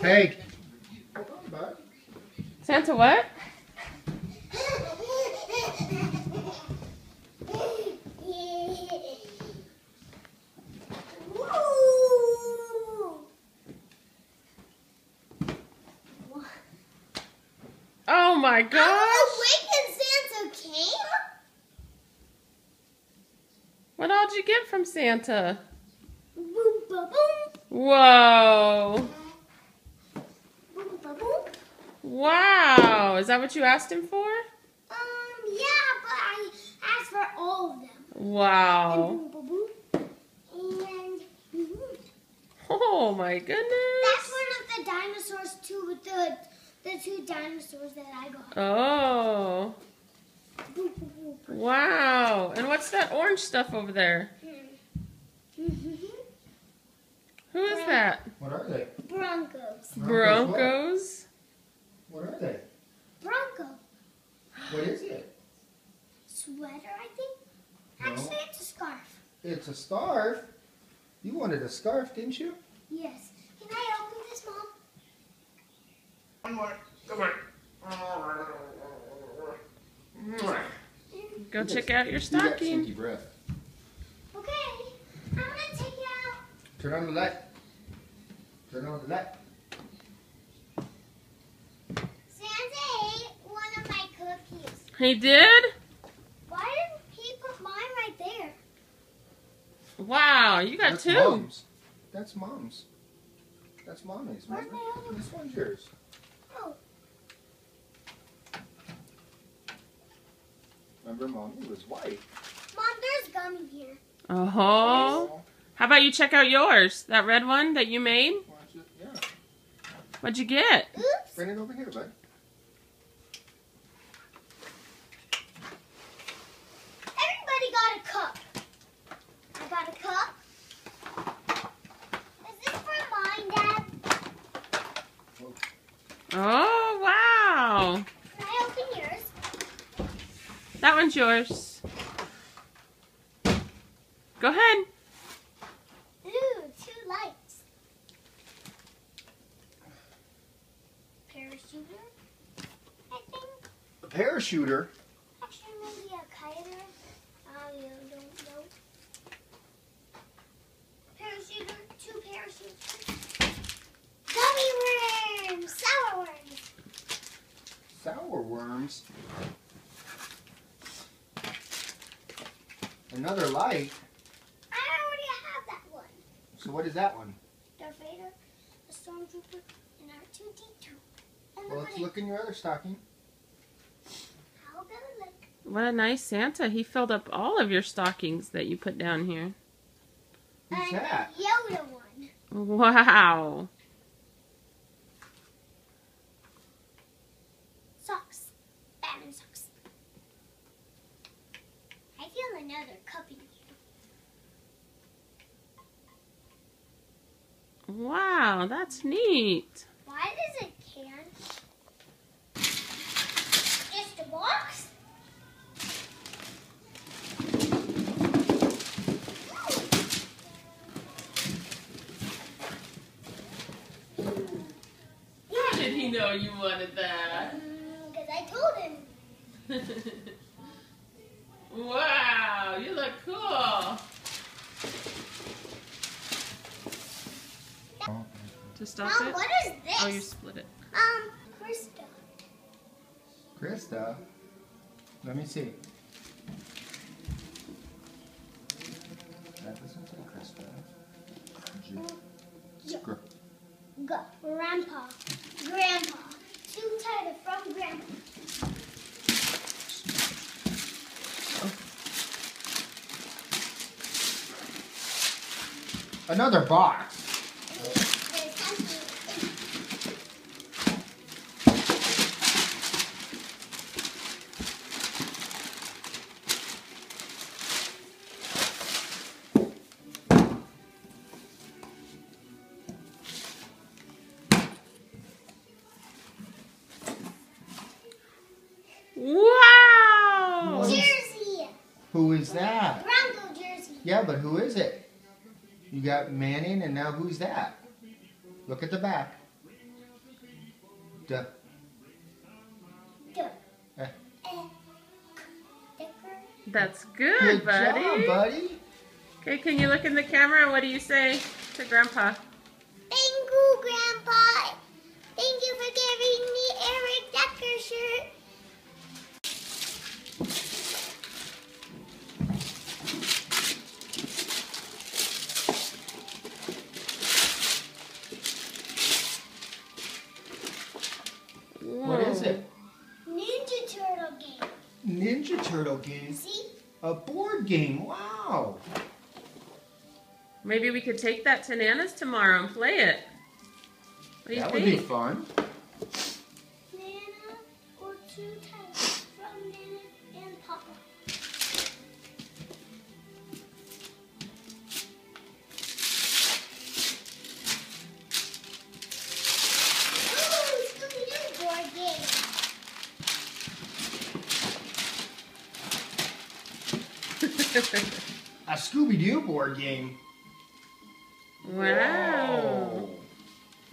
Hey. Hold on, bud. Santa what? Oh my gosh! When Santa came? What all did you get from Santa? Boom, ba, boom. Whoa! Boom, ba, boom. Wow! Is that what you asked him for? Yeah, but I asked for all of them. Wow! And boom, ba, boom. And Oh my goodness! that's one of the dinosaurs too, with the two dinosaurs that I got. Oh! Boom, boom, boom. Wow! And what's that orange stuff over there? Who is that? What are they? Broncos. Broncos? What are they? Bronco. What is it? Sweater, I think. No. Actually, it's a scarf. It's a scarf. You wanted a scarf, didn't you? Yes. Can I open this, Mom? One more. Come on. Go check out your You got stocking. stinky breath. Okay. I'm gonna take it out. Turn on the light. Turn on the light. Santa ate one of my cookies. He did? Why didn't he put mine right there? Wow, you got That's two. Mom's. That's Mom's. That's Mommy's. Where's Remember? my other one? This one's yours. Oh. Remember, Mommy was white. Mom, there's gum in here. Oh. How about you check out yours? That red one that you made? Watch it. Yeah. What'd you get? Oops. Bring it over here, bud. Everybody got a cup. I got a cup. Is this for mine, Dad? Oh, wow. Can I open yours? That one's yours. Go ahead. Ooh, 2 lights. Parachuter, I think. A parachuter. Actually, maybe a kiter. You don't know. Parachuter, 2 parachutes. Gummy worms, sour worms. Sour worms. Another light. I already have that one. So what is that one? Darth Vader, a stormtrooper, and R2-D2. And Well, let's look in your other stocking. How about it look? What a nice Santa. He filled up all of your stockings that you put down here. Who's And that? a Yoda one. Wow. Socks. Batman socks. I feel another cup in here. Wow, that's neat. Why does it can? Just a box? How did he know you wanted that? Because I told him. Wow, you look cool. To stop Mom, it? what is this? Oh, you split it. Krista. Krista. Let me see. That doesn't say Krista. Grandpa. Grandpa. 2 title from Grandpa. Another box. There's something in it. Wow! Jersey. Who is that? Bronco jersey. Yeah, but who is it? You got Manning, and now who's that? Look at the back. Duh. Duh. Eh. Dicker. That's good, Good buddy. job, buddy. Okay, can you look in the camera and what do you say to Grandpa? Thank you, Grandpa. Thank you for giving me Eric Decker shirt. What is it? Ninja Turtle game. Ninja Turtle game. See? A board game. Wow. Maybe we could take that to Nana's tomorrow and play it. What do you That think? would be fun. Nana or two types from Nana and Papa. Ooh, Scooby-Doo board game. A Scooby-Doo board game. Wow. Whoa.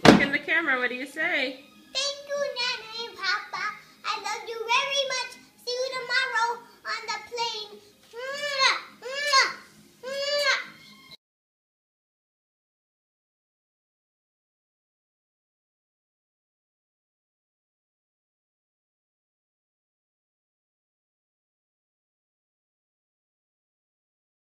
Look in the camera. What do you say?